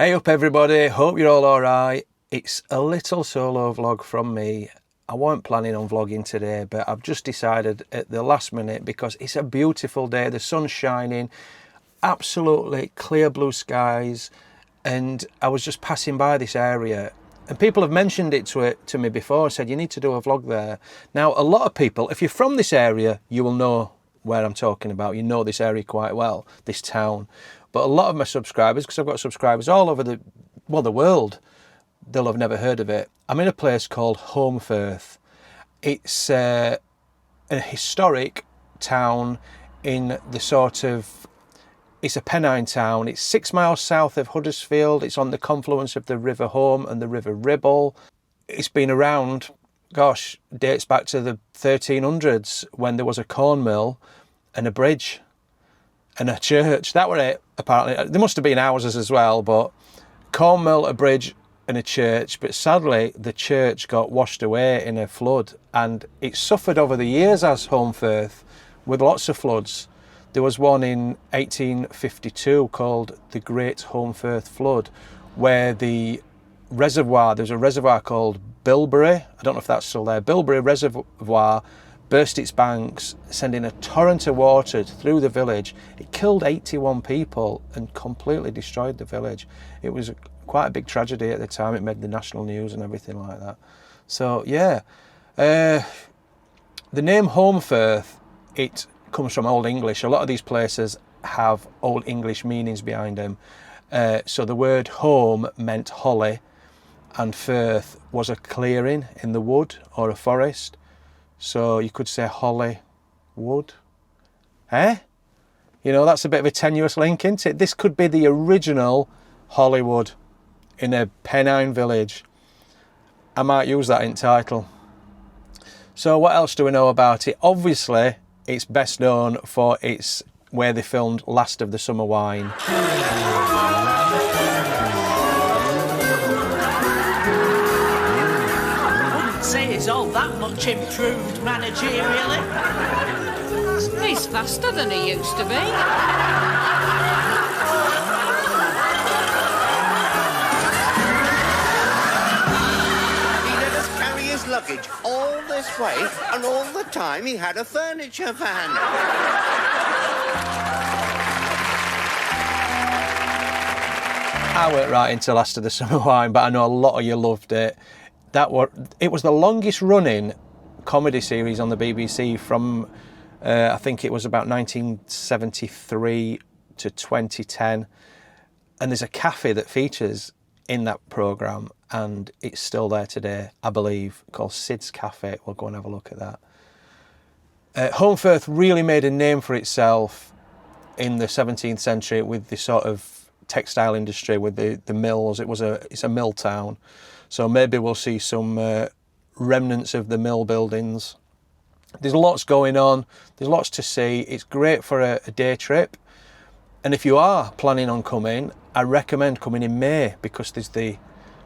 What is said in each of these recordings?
Hey up everybody, hope you're all alright. It's a little solo vlog from me. I weren't planning on vlogging today, but I've just decided at the last minute because it's a beautiful day, the sun's shining, absolutely clear blue skies, and I was just passing by this area and people have mentioned it to me before, said you need to do a vlog there. Now a lot of people, if you're from this area, you will know where I'm talking about. You know this area quite well, this town. But a lot of my subscribers, because I've got subscribers all over the world, they'll have never heard of it. I'm in a place called Holmfirth. It's a historic town in the sort of, it's a Pennine town. It's 6 miles south of Huddersfield. It's on the confluence of the River Holme and the River Ribble. It's been around, gosh, dates back to the 1300s when there was a corn mill and a bridge and a church. That were it, apparently. There must have been houses as well, but corn mill, a bridge and a church. But sadly, the church got washed away in a flood, and it suffered over the years as Holmfirth with lots of floods. There was one in 1852 called the Great Holmfirth Flood, where the reservoir, there's a reservoir called Bilberry, I don't know if that's still there, Bilberry Reservoir, burst its banks, sending a torrent of water through the village. It killed 81 people and completely destroyed the village. It was quite a big tragedy at the time. It made the national news and everything like that. So yeah, the name Holmfirth, it comes from Old English. A lot of these places have Old English meanings behind them. So the word home meant holly, and firth was a clearing in the wood or a forest. So you could say holly wood. Eh? You know, that's a bit of a tenuous link, isn't it? This could be the original Hollywood in a Pennine village. I might use that in title. So what else do we know about it? Obviously, it's best known for its where they filmed Last of the Summer Wine. Say he's all that much improved managerially. He's faster than he used to be. He let us carry his luggage all this way, and all the time he had a furniture van. I went right into Last of the Summer Wine, but I know a lot of you loved it. It was the longest running comedy series on the BBC from I think it was about 1973 to 2010, and there's a cafe that features in that programme and it's still there today, I believe, called Sid's Cafe. We'll go and have a look at that. Holmfirth really made a name for itself in the 17th century with the sort of textile industry, with the mills. It's a mill town. So maybe we'll see some remnants of the mill buildings. There's lots going on. There's lots to see. It's great for a day trip. And if you are planning on coming, I recommend coming in May because there's the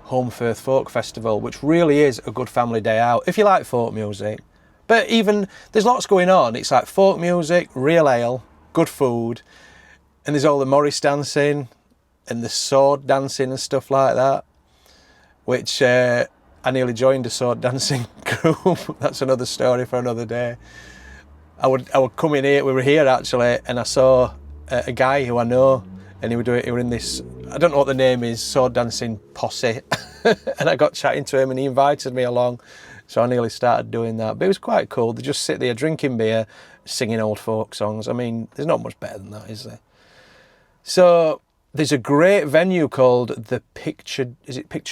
Holmfirth Folk Festival, which really is a good family day out if you like folk music. But even, there's lots going on. It's like folk music, real ale, good food, and there's all the Morris dancing and the sword dancing and stuff like that, which I nearly joined a sword dancing group. That's another story for another day. I would come in here, we were here actually, and I saw a guy who I know, and he were in this, I don't know what the name is, sword dancing posse, and I got chatting to him and he invited me along, so I nearly started doing that. But it was quite cool. They just sit there drinking beer, singing old folk songs. I mean, there's not much better than that, is there? So there's a great venue called the Picture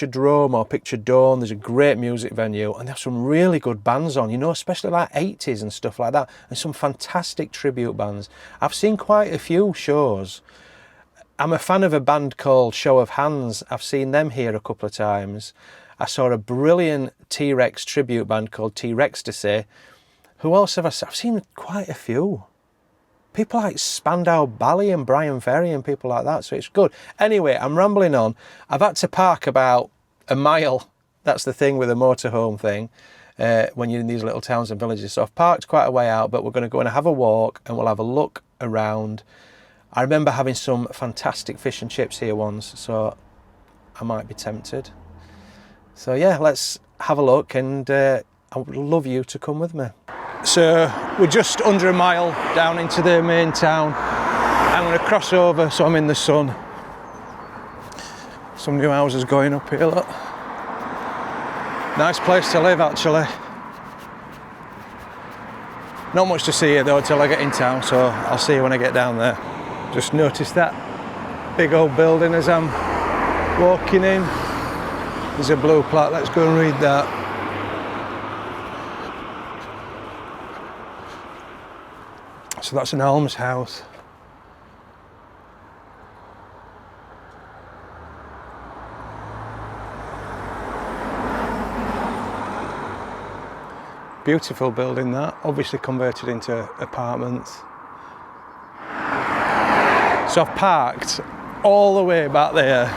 Drome or Picture Dome. There's a great music venue and there's some really good bands on, you know, especially like 80s and stuff like that, and some fantastic tribute bands. I've seen quite a few shows. I'm a fan of a band called Show of Hands. I've seen them here a couple of times. I saw a brilliant T-Rex tribute band called T-Rextasy. Who else have I seen? I've seen quite a few. People like Spandau Ballet and Brian Ferry and people like that, so it's good. Anyway, I'm rambling on. I've had to park about a mile. That's the thing with a motorhome thing, when you're in these little towns and villages. So I've parked quite a way out, but we're going to go and have a walk and we'll have a look around. I remember having some fantastic fish and chips here once, so I might be tempted. So yeah, let's have a look, and I would love you to come with me. So we're just under a mile down into the main town. I'm going to cross over so I'm in the sun. Some new houses going up here, look. Nice place to live, actually. Not much to see here though till I get in town, so I'll see you when I get down there. Just noticed that big old building as I'm walking in. There's a blue plaque, let's go and read that. So that's an almshouse. Beautiful building that, obviously converted into apartments. So I've parked all the way back there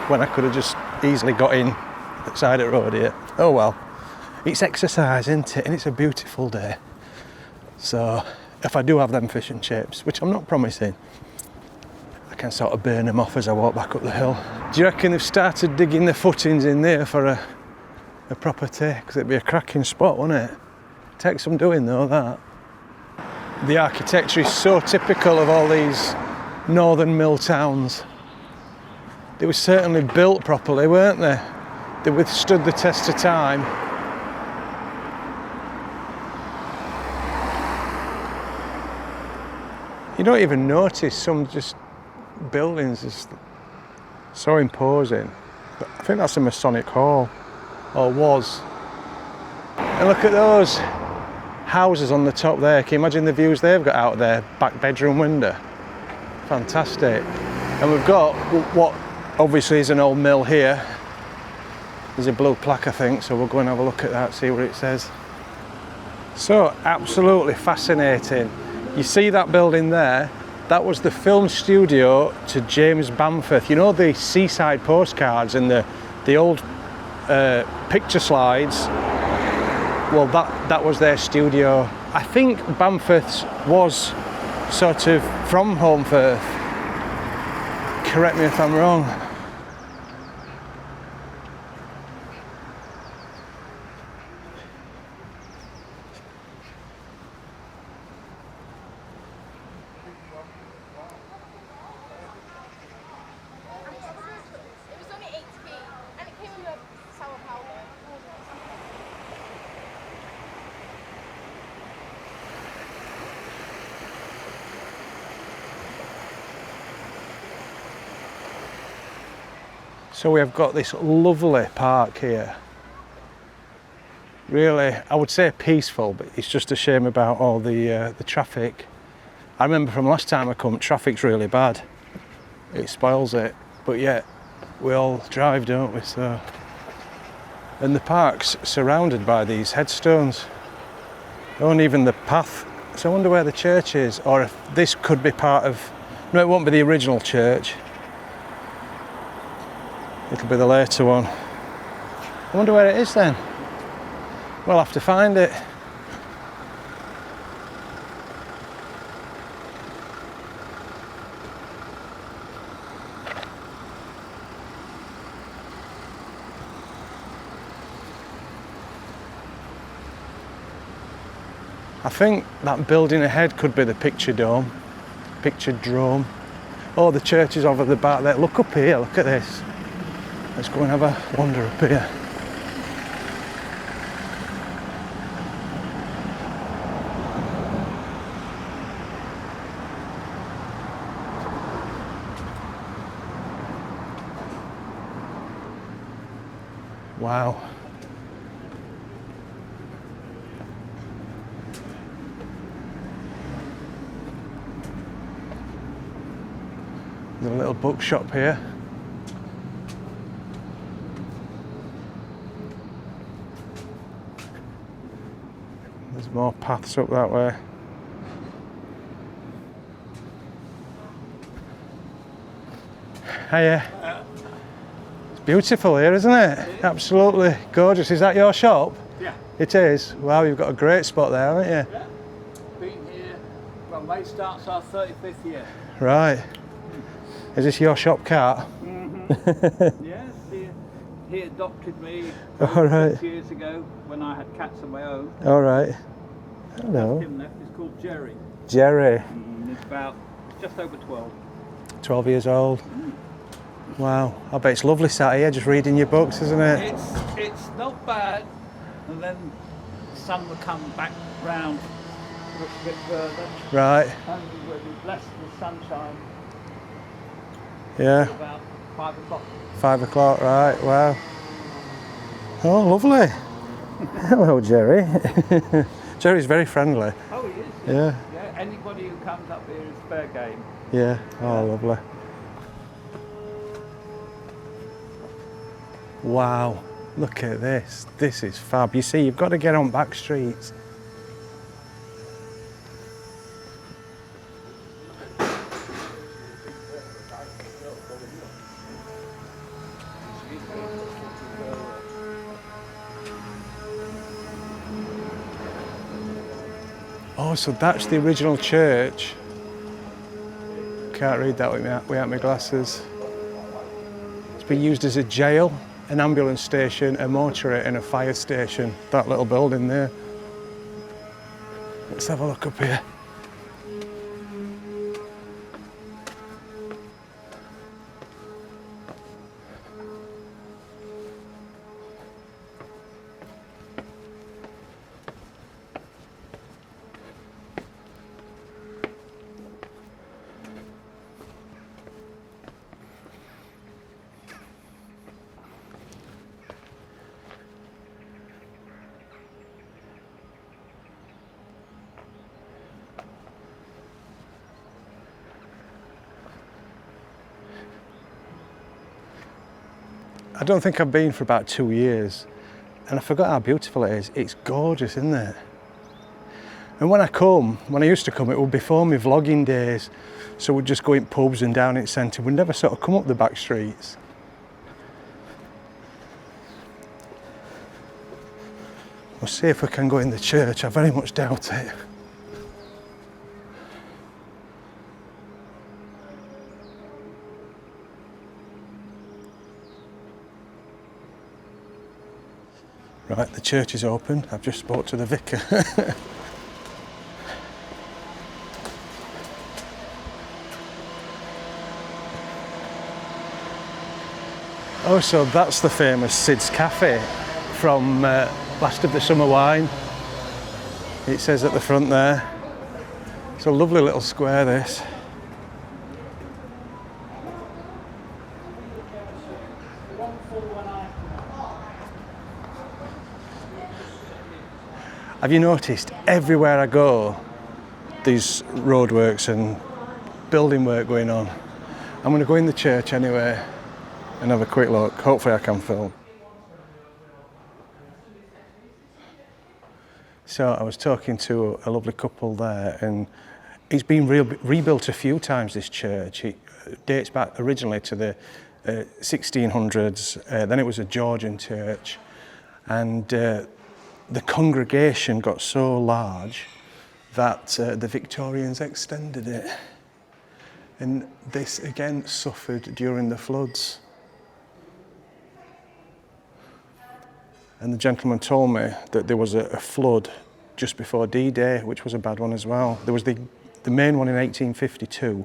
when I could have just easily got in the side of the road here. Oh well, it's exercise, isn't it? And it's a beautiful day. So if I do have them fish and chips, which I'm not promising, I can sort of burn them off as I walk back up the hill. Do you reckon they've started digging the footings in there for a proper take? Because it'd be a cracking spot, wouldn't it? Takes some doing though, that. The architecture is so typical of all these northern mill towns. They were certainly built properly, weren't they? They withstood the test of time. You don't even notice some just buildings is so imposing. But I think that's a Masonic Hall, or was. And look at those houses on the top there. Can you imagine the views they've got out their back bedroom window? Fantastic. And we've got what obviously is an old mill here. There's a blue plaque, I think, so we'll go and have a look at that, see what it says. So absolutely fascinating. You see that building there? That was the film studio to James Bamforth. You know the seaside postcards and the old picture slides? Well, that was their studio. I think Bamforth's was sort of from Holmfirth. Correct me if I'm wrong. So we have got this lovely park here. Really, I would say peaceful, but it's just a shame about all the traffic. I remember from last time I come, traffic's really bad. It spoils it, but yet we all drive, don't we? So, and the park's surrounded by these headstones. And even the path. So I wonder where the church is, or if this could be part of. No, it won't be the original church. It'll be the later one. I wonder where it is then. We'll have to find it. I think that building ahead could be the picture drome. Oh, the church is over the back there. Look up here, look at this. Let's go and have a wander up here. Wow. There's a little bookshop here. There's more paths up that way. Hiya. It's beautiful here, isn't it? Absolutely gorgeous. Is that your shop? Yeah. It is? Wow, you've got a great spot there, haven't you? Yeah. Been here, well, May starts our 35th year. Right. Is this your shop cart? Mm-hmm. Yes. he adopted me All right. 6 years ago when I had cats of my own. All right. Hello. Him left. He's called Jerry. Jerry, And he's about just over 12. 12 years old. Wow, I bet it's lovely sat here just reading your books, isn't it? It's not bad. And then the sun will come back round a bit further. Right, And we'll be blessed with sunshine yeah. about 5 o'clock. 5 o'clock, right, wow. Oh, lovely. Hello, Jerry. Jerry's very friendly. Oh, he is. Yeah, Yeah, anybody who comes up here is fair game. yeah. Oh, lovely. Wow, look at this. This is fab. You see, you've got to get on back streets. Oh, so that's the original church. Can't read that without my glasses. It's been used as a jail, an ambulance station, a mortuary and a fire station. That little building there. Let's have a look up here. I don't think I've been for about 2 years, and I forgot how beautiful it is. It's gorgeous, isn't it? And when I used to come, it was before my vlogging days, so we'd just go in pubs and down in centre. We'd never sort of come up the back streets. We'll see if we can go in the church. I very much doubt it. Right, the church is open. I've just spoke to the vicar. Oh, so that's the famous Sid's Cafe from Last of the Summer Wine. It says at the front there. It's a lovely little square, this. Have you noticed everywhere I go, there's roadworks and building work going on? I'm going to go in the church anyway and have a quick look. Hopefully I can film. So I was talking to a lovely couple there, and it's been rebuilt a few times, this church. It dates back originally to the 1600s, then it was a Georgian church, and the congregation got so large that the Victorians extended it. And this again suffered during the floods. And the gentleman told me that there was a flood just before D-Day, which was a bad one as well. There was the main one in 1852,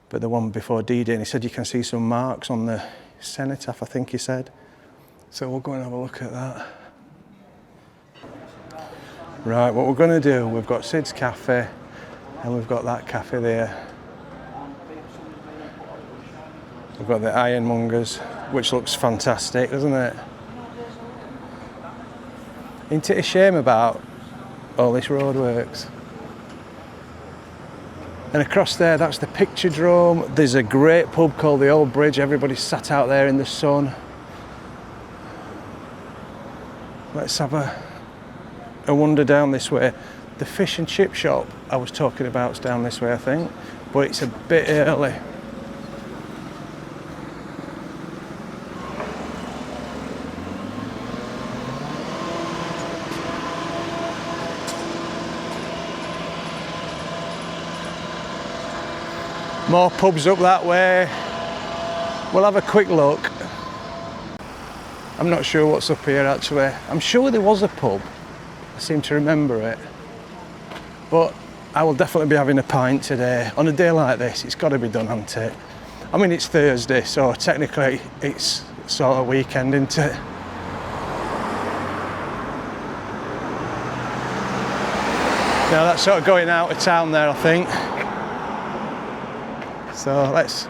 but the one before D-Day, and he said you can see some marks on the cenotaph, I think he said. So we'll go and have a look at that. Right, what we're going to do, we've got Sid's Cafe and we've got that cafe there. We've got the Ironmongers, which looks fantastic, doesn't it? Isn't it a shame about all this roadworks? And across there, that's the Picturedrome. There's a great pub called the Old Bridge. Everybody's sat out there in the sun. Let's have a wander down this way. The fish and chip shop I was talking about is down this way, I think, but it's a bit early. More pubs up that way. We'll have a quick look. I'm not sure what's up here actually. I'm sure there was a pub. I seem to remember it. But I will definitely be having a pint today. On a day like this, it's got to be done, hasn't it? I mean, it's Thursday, so technically it's sort of weekend, isn't it? Now that's sort of going out of town there, I think. So let's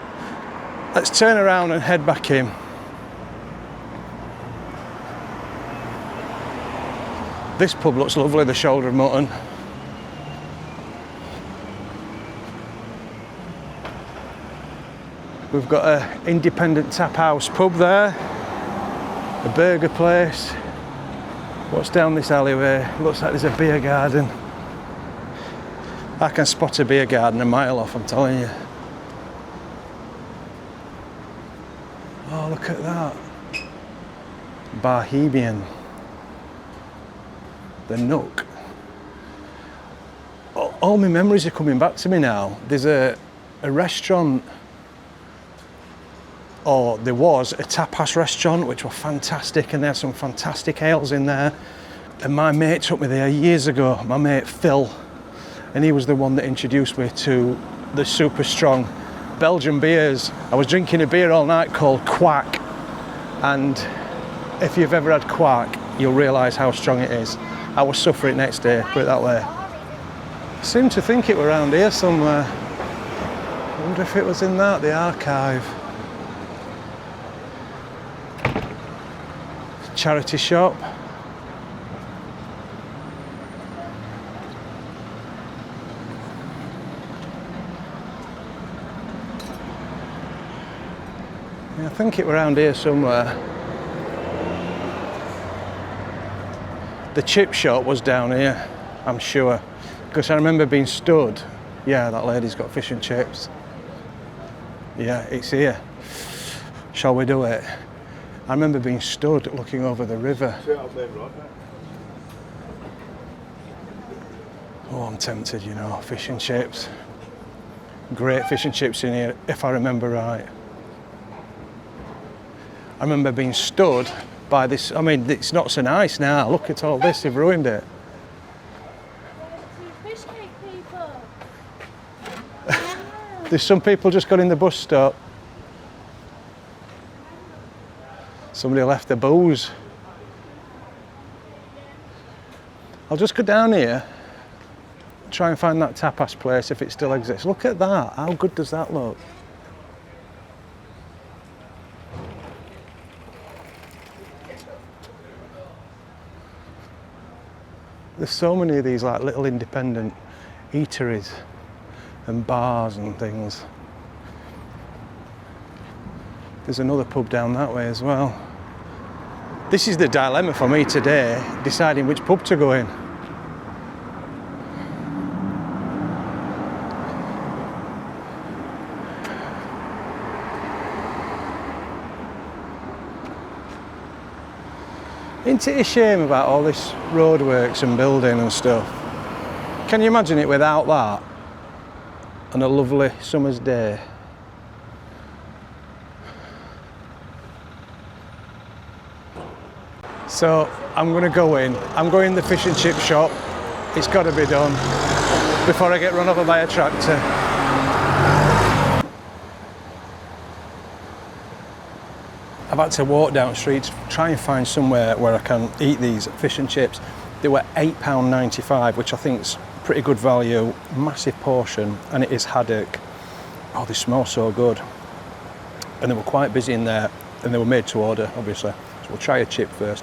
turn around and head back in. This pub looks lovely, the Shoulder of Mutton. We've got an independent tap house pub there, a burger place. What's down this alleyway? Looks like there's a beer garden. I can spot a beer garden a mile off, I'm telling you. Oh, look at that. Bohemian. The Nook. All my memories are coming back to me now. There's a restaurant, or there was a tapas restaurant which were fantastic, and there's some fantastic ales in there. And my mate took me there years ago, my mate Phil, and he was the one that introduced me to the super strong Belgian beers. I was drinking a beer all night called Quack, and if you've ever had Quack, you'll realise how strong it is. I was suffering next day, put it that way. I seem to think it were around here somewhere. I wonder if it was in the archive. Charity shop. Yeah, I think it were around here somewhere. The chip shop was down here, I'm sure, because I remember being stood. Yeah, that lady's got fish and chips. Yeah, it's here. Shall we do it? I remember being stood looking over the river. Oh, I'm tempted, you know, fish and chips. Great fish and chips in here, if I remember right. I remember being stood by this. I mean, it's not so nice now. Look at all this, they've ruined it. Fish cake people. There's some people just got in the bus stop. Somebody left the booze. I'll just go down here, try and find that tapas place if it still exists. Look at that, how good does that look? There's so many of these like little independent eateries and bars and things. There's another pub down that way as well. This is the dilemma for me today, deciding which pub to go in. Isn't it a shame about all this roadworks and building and stuff? Can you imagine it without that on a lovely summer's day? So I'm going to go in. I'm going in the fish and chip shop. It's got to be done before I get run over by a tractor. I've had to walk down streets, try and find somewhere where I can eat these fish and chips. They were £8.95, which I think is pretty good value, massive portion, and it is haddock. Oh, they smell so good. And they were quite busy in there, and they were made to order, obviously. So we'll try a chip first.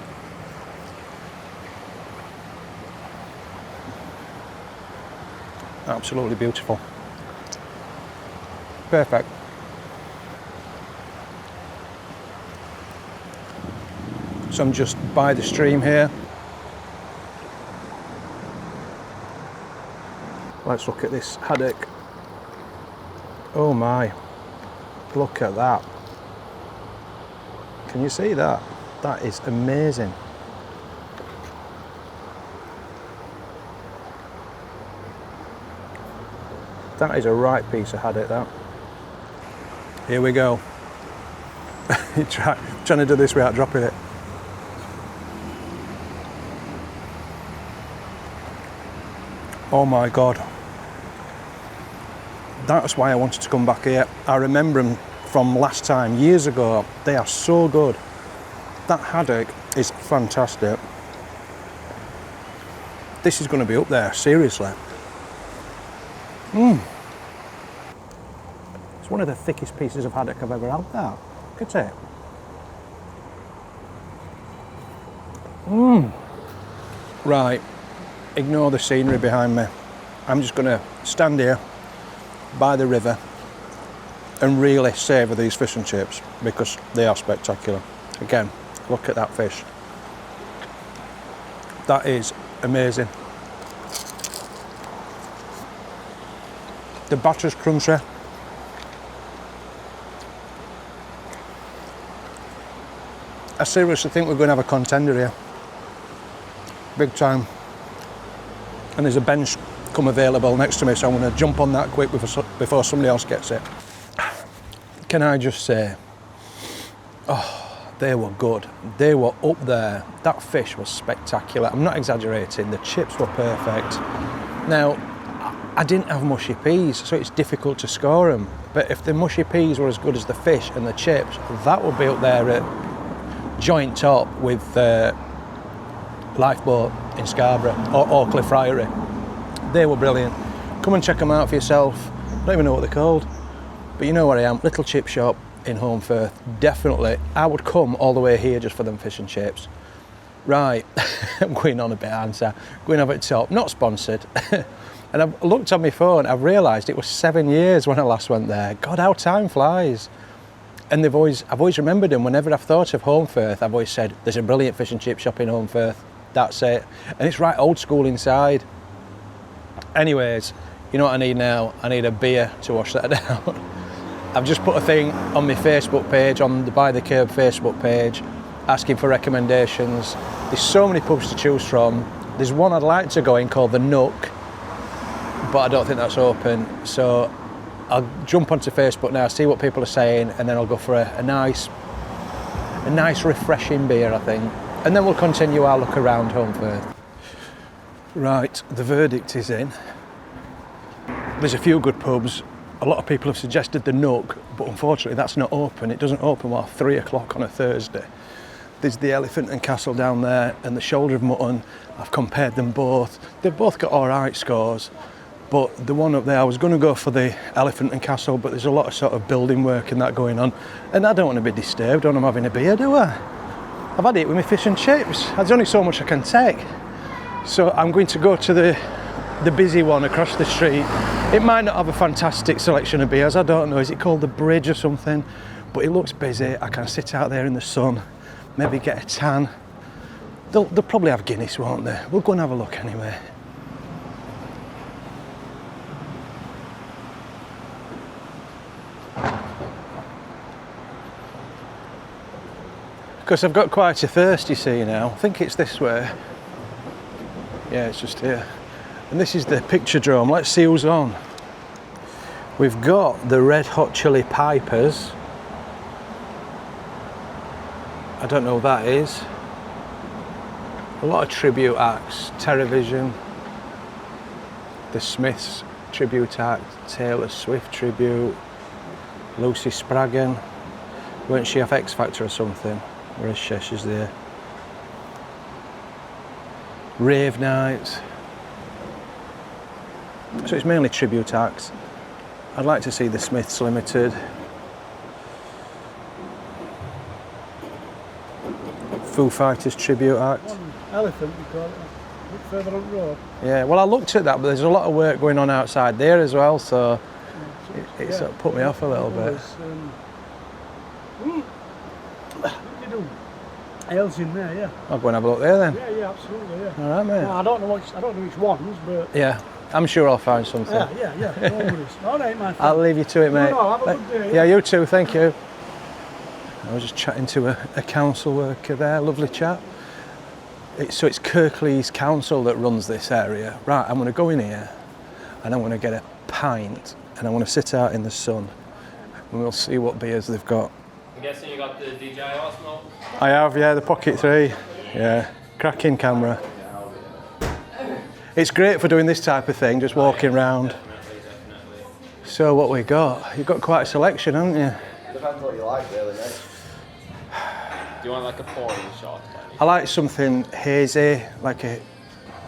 Absolutely beautiful. Perfect. So I'm just by the stream here. Let's look at this haddock. Oh my, look at that. Can you see that? That is amazing. That is a right piece of haddock, that. Here we go. Trying to do this without dropping it. Oh my God. That's why I wanted to come back here. I remember them from last time, years ago. They are so good. That haddock is fantastic. This is going to be up there, seriously. It's one of the thickest pieces of haddock I've ever had, that. Look at it. Right, ignore the scenery behind me. I'm just going to stand here by the river and really savour these fish and chips because they are spectacular. Again, look at that fish. That is amazing. The batter's crunchy. I seriously think we're going to have a contender here. Big time. And there's a bench come available next to me, so I'm going to jump on that quick before somebody else gets it. Can I just say, oh, they were good. They were up there. That fish was spectacular. I'm not exaggerating. The chips were perfect. Now, I didn't have mushy peas, so it's difficult to score them. But if the mushy peas were as good as the fish and the chips, that would be up there at joint top with Lifeboat in Scarborough or Oakley Friary. They were brilliant. Come and check them out for yourself. I don't even know what they're called, but you know where I am. Little chip shop in Holmfirth. Definitely, I would come all the way here just for them fish and chips. Right, I'm going on a bit, aren't I? Going over at top, not sponsored. And I've looked on my phone, I've realised it was 7 years when I last went there. God, how time flies. And I've always remembered them. Whenever I've thought of Holmfirth, I've always said, there's a brilliant fish and chip shop in Holmfirth. That's it. And it's right old school inside. Anyways, you know what I need now? I need a beer to wash that down. I've just put a thing on my Facebook page, on the By the Curb Facebook page, asking for recommendations. There's so many pubs to choose from. There's one I'd like to go in called the Nook, but I don't think that's open. So I'll jump onto Facebook now, see what people are saying, and then I'll go for a nice refreshing beer, I think. And then we'll continue our look around Holmfirth. Right, the verdict is in. There's a few good pubs. A lot of people have suggested the Nook, but unfortunately that's not open. It doesn't open till 3 o'clock on a Thursday. There's the Elephant and Castle down there and the Shoulder of Mutton. I've compared them both. They've both got all right scores, but the one up there, I was going to go for the Elephant and Castle, but there's a lot of sort of building work and that going on, and I don't want to be disturbed when I'm having a beer, do I? I've had it with my fish and chips. There's only so much I can take. So I'm going to go to the busy one across the street. It might not have a fantastic selection of beers, I don't know. Is it called the Bridge or something? But it looks busy. I can sit out there in the sun, maybe get a tan. They'll probably have Guinness, won't they? We'll go and have a look anyway. Because I've got quite a thirst, you see now. I think it's this way. Yeah, it's just here. And this is the picture drome. Let's see who's on. We've got the Red Hot Chili Pipers. I don't know who that is. A lot of tribute acts. Terrorvision, the Smiths tribute act, Taylor Swift tribute, Lucy Spraggan. Weren't she off X Factor or something? Where is she? She's there. Rave nights. So it's mainly tribute acts. I'd like to see the Smiths Limited. Foo Fighters tribute act. Elephant, you call it, a bit further on the road. Yeah, well I looked at that, but there's a lot of work going on outside there as well, so it sort of put me off a little bit. What do you do? Ales in there, yeah. I'll go and have a look there then. Yeah, absolutely, yeah. All right, mate. No, I don't know which ones, but Yeah, I'm sure I'll find something. yeah. No worries. All right, my friend. I'll leave you to it, mate. No, have a good day. Yeah, you too, thank you. I was just chatting to a council worker there, lovely chap. So it's Kirklees Council that runs this area. Right, I'm going to go in here and I'm going to get a pint and I'm going to sit out in the sun and we'll see what beers they've got. I'm guessing you got the DJI Osmo? I have, yeah, the Pocket 3. Yeah, cracking camera. It's great for doing this type of thing, just walking around. Definitely. So what we got? You've got quite a selection, haven't you? Depends what you like, really, mate. Do you want like a pouring shot? I like something hazy, like a...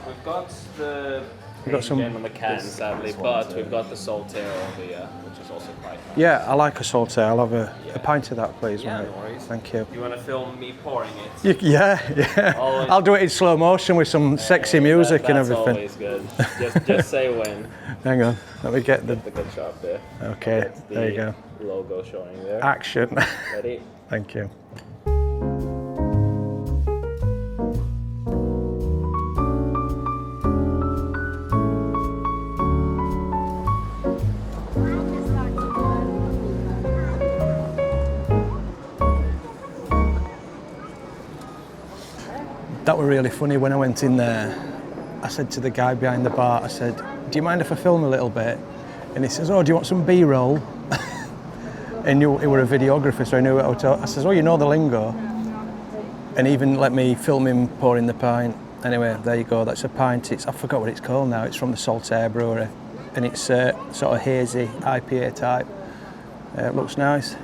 We've got the We've got some... on the can, sadly, but we've got the saltaire over here, which is also quite nice. Yeah, I like a saltaire. I'll have a pint of that, please, Yeah, mate. no worries. Thank you. You want to film me pouring it? Yeah. Always. I'll do it in slow motion with some sexy music and everything. That's always good. Just say when. Hang on, let me get the... The good shot there. Okay, That's the there you go. Logo showing there. Action. Ready? Thank you. That were really funny. When I went in there, I said to the guy behind the bar, I said, do you mind if I film a little bit? And he says, oh, do you want some B-roll? He knew he were a videographer, so I knew what I says, oh, you know the lingo. And even let me film him pouring the pint. Anyway, there you go, that's a pint. I forgot what it's called now. It's from the Saltaire Brewery. And it's sort of hazy, IPA type. It looks nice.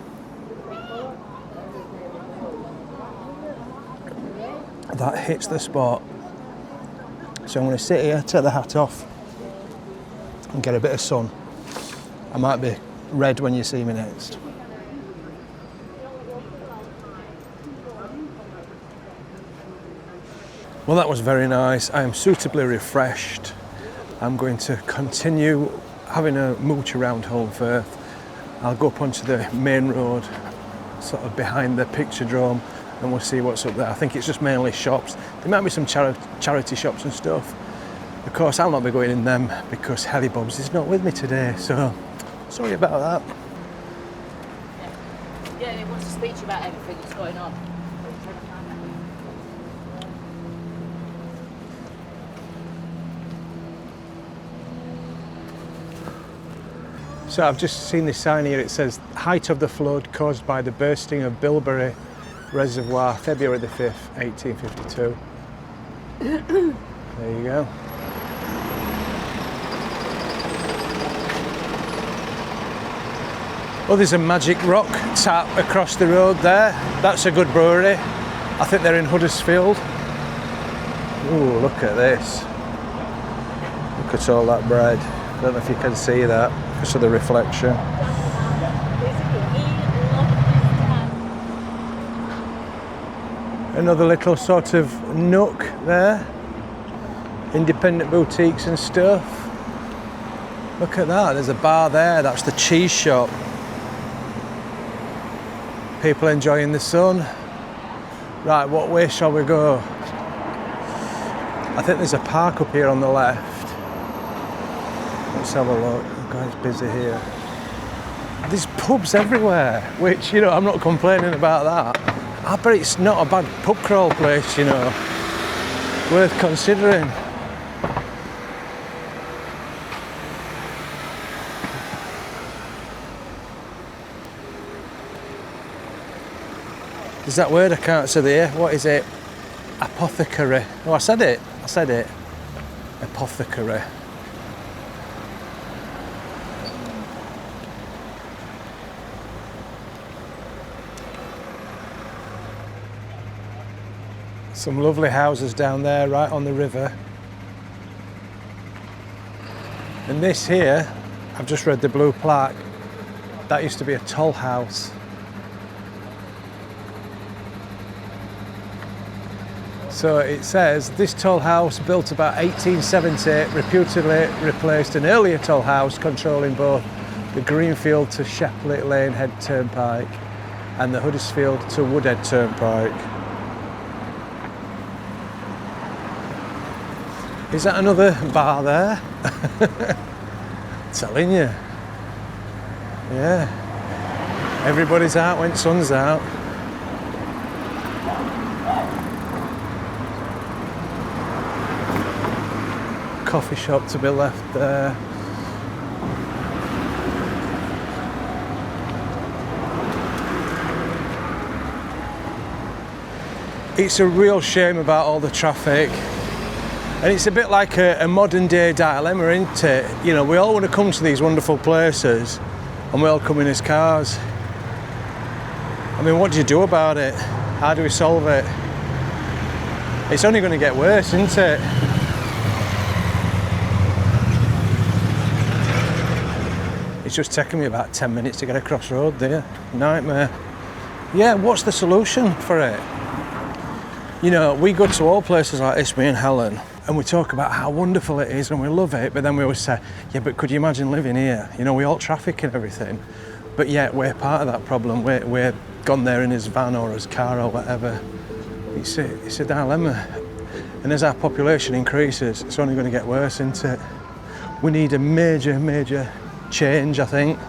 That hits the spot. So I'm going to sit here, take the hat off and get a bit of sun. I might be red when you see me next. Well, that was very nice. I am suitably refreshed. I'm going to continue having a mooch around Holmfirth. I'll go up onto the main road, sort of behind the picture drome, and we'll see what's up there. I think it's just mainly shops. There might be some charity shops and stuff. Of course, I'll not be going in them because Helly Bobs is not with me today, so sorry about that. Yeah, he wants to speak to you about everything that's going on. So I've just seen this sign here. It says, height of the flood caused by the bursting of Bilberry Reservoir, February the 5th, 1852. There you go. Oh, there's a Magic Rock tap across the road there. That's a good brewery. I think they're in Huddersfield. Ooh, look at this. Look at all that bread. I don't know if you can see that because of the reflection. Another little sort of nook there. Independent boutiques and stuff. Look at that, there's a bar there. That's the cheese shop. People enjoying the sun. Right, what way shall we go? I think there's a park up here on the left. Let's have a look. Oh God, it's busy here. There's pubs everywhere, which, you know, I'm not complaining about that. I bet it's not a bad pub crawl place, you know. Worth considering. Is that word I can't say there? What is it? Apothecary. Oh, I said it. Apothecary. Some lovely houses down there, right on the river. And this here, I've just read the blue plaque, that used to be a toll house. So it says, this toll house built about 1870 reputedly replaced an earlier toll house controlling both the Greenfield to Shepley Lane Head Turnpike and the Huddersfield to Woodhead Turnpike. Is that another bar there? Telling you. Yeah. Everybody's out when sun's out. Coffee shop to be left there. It's a real shame about all the traffic. And it's a bit like a modern day dilemma, isn't it? You know, we all want to come to these wonderful places and we all come in his cars. I mean, what do you do about it? How do we solve it? It's only going to get worse, isn't it? It's just taken me about 10 minutes to get across the road there. Nightmare. Yeah, what's the solution for it? You know, we go to all places like this, me and Helen, and we talk about how wonderful it is and we love it, but then we always say, yeah, but could you imagine living here? You know, we all traffic and everything, but yet we're part of that problem. We're gone there in his van or his car or whatever. It's a dilemma. And as our population increases, it's only going to get worse, isn't it? We need a major change, I think.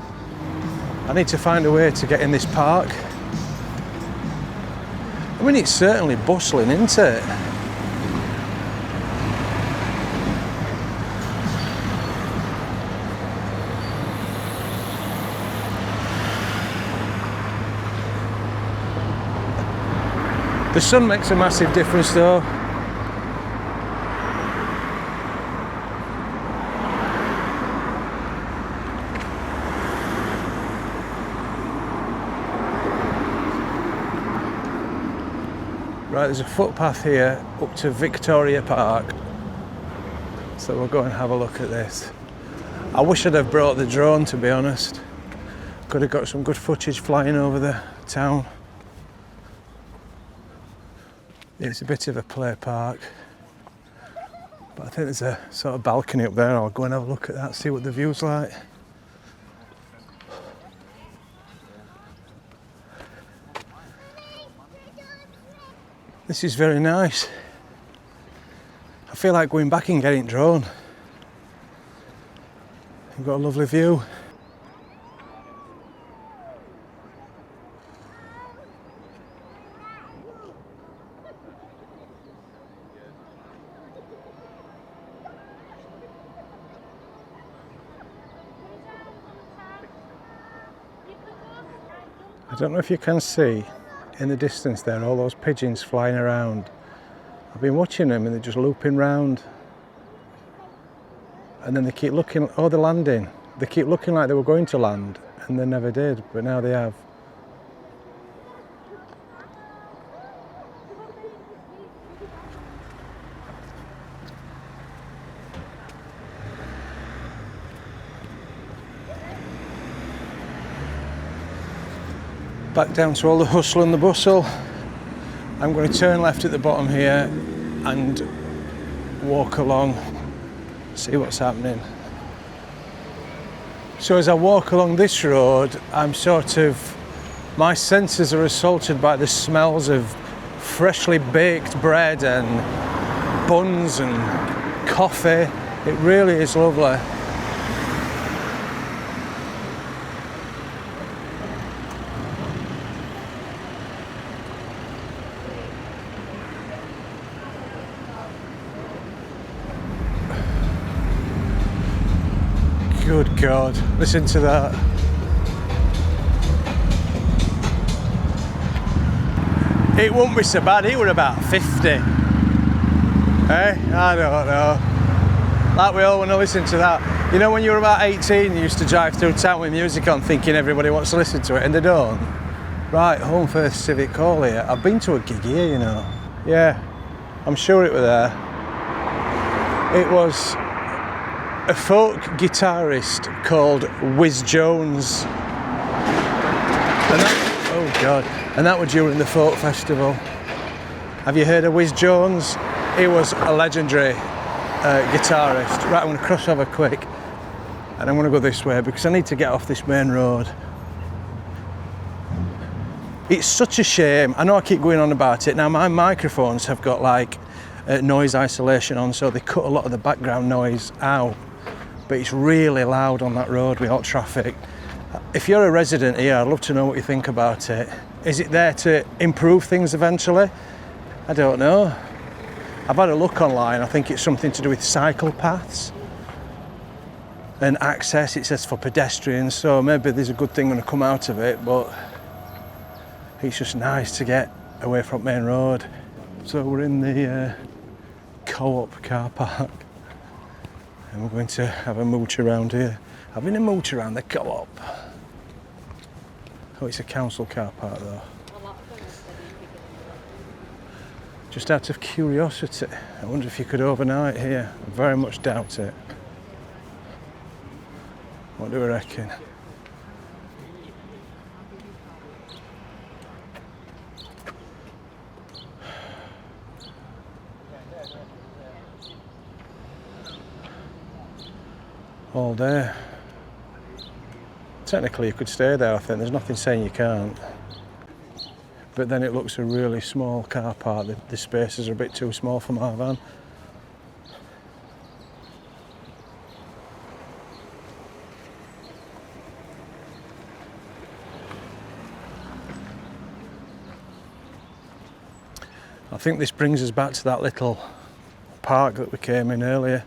I need to find a way to get in this park. I mean, it's certainly bustling, isn't it? The sun makes a massive difference though. Right, there's a footpath here up to Victoria Park, so we'll go and have a look at this. I wish I'd have brought the drone, to be honest. Could have got some good footage flying over the town. It's a bit of a play park, but I think there's a sort of balcony up there. I'll go and have a look at that, see what the view's like. This is very nice. I feel like going back and getting drone. You've got a lovely view. I don't know if you can see in the distance there, all those pigeons flying around. I've been watching them and they're just looping round. And then they keep looking, oh, they're landing. They keep looking like they were going to land and they never did, but now they have. Back down to all the hustle and the bustle. I'm going to turn left at the bottom here and walk along, see what's happening. So as I walk along this road, my senses are assaulted by the smells of freshly baked bread and buns and coffee. It really is lovely. Good God, listen to that. It won't be so bad, it were about 50. Eh? I don't know. Like we all want to listen to that. You know when you were about 18, you used to drive through town with music on thinking everybody wants to listen to it and they don't? Right, Holmfirth Civic Hall here. I've been to a gig here, you know. Yeah, I'm sure it were there. It was a folk guitarist called Whiz Jones, and that was during the folk festival. Have you heard of Whiz Jones? He was a legendary guitarist. Right, I'm going to cross over quick and I'm going to go this way because I need to get off this main road. It's such a shame. I know I keep going on about it. Now my microphones have got like noise isolation on, so they cut a lot of the background noise out. But it's really loud on that road with hot traffic. If you're a resident here, I'd love to know what you think about it. Is it there to improve things eventually? I don't know. I've had a look online. I think it's something to do with cycle paths and access. It says for pedestrians, so maybe there's a good thing going to come out of it, but it's just nice to get away from main road. So we're in the Co-op car park. And we're going to have a mooch around here. Having a mooch around the Co-op. Oh, it's a council car park though. Just out of curiosity, I wonder if you could overnight here. I very much doubt it. What do we reckon? All day. Technically you could stay there, I think. There's nothing saying you can't. But then it looks a really small car park. The spaces are a bit too small for my van. I think this brings us back to that little park that we came in earlier.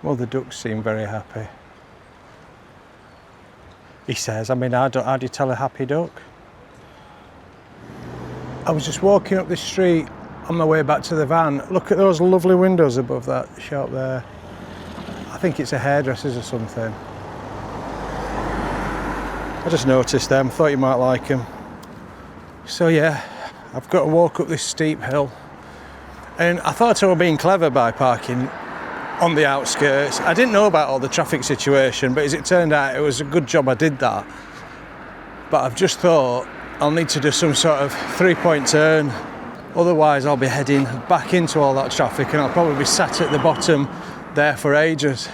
Well, the ducks seem very happy. He says, I mean, how do you tell a happy duck? I was just walking up this street on my way back to the van. Look at those lovely windows above that shop there. I think it's a hairdresser's or something. I just noticed them, thought you might like them. So yeah, I've got to walk up this steep hill. And I thought I was being clever by parking on the outskirts. I didn't know about all the traffic situation, but as it turned out, it was a good job I did that. But I've just thought I'll need to do some sort of 3-point turn. Otherwise, I'll be heading back into all that traffic and I'll probably be sat at the bottom there for ages.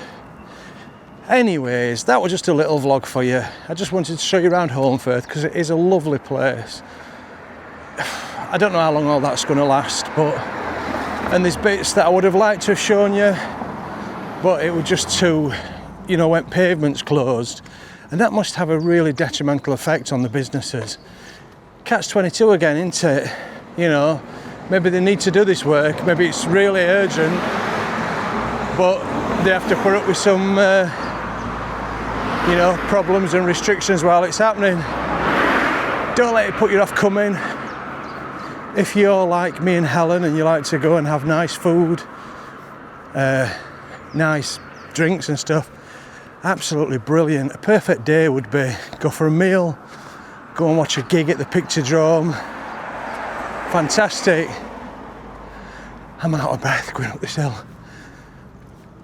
Anyways, that was just a little vlog for you. I just wanted to show you around Holmfirth because it is a lovely place. I don't know how long all that's going to last, and there's bits that I would have liked to have shown you, but it was just too, you know, when pavements closed, and that must have a really detrimental effect on the businesses. Catch-22 again, isn't it? You know, maybe they need to do this work, maybe it's really urgent, but they have to put up with some, you know, problems and restrictions while it's happening. Don't let it put you off coming. If you're like me and Helen and you like to go and have nice food, nice drinks and stuff, absolutely brilliant. A perfect day would be go for a meal, go and watch a gig at the Picturedrome. Fantastic. I'm out of breath going up this hill.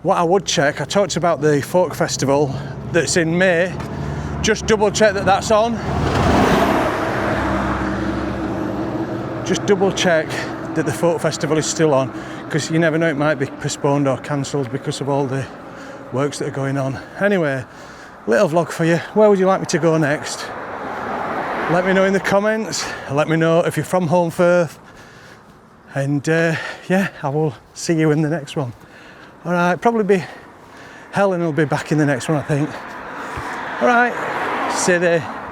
What I would check, I talked about the folk festival that's in May. Just double check that that's on. Just double check that the folk festival is still on, because you never know, it might be postponed or cancelled because of all the works that are going on. Anyway, little vlog for you. Where would you like me to go next? Let me know in the comments. Let me know if you're from Holmfirth. And yeah, I will see you in the next one. All right, probably be Helen will be back in the next one, I think. All right, see you there.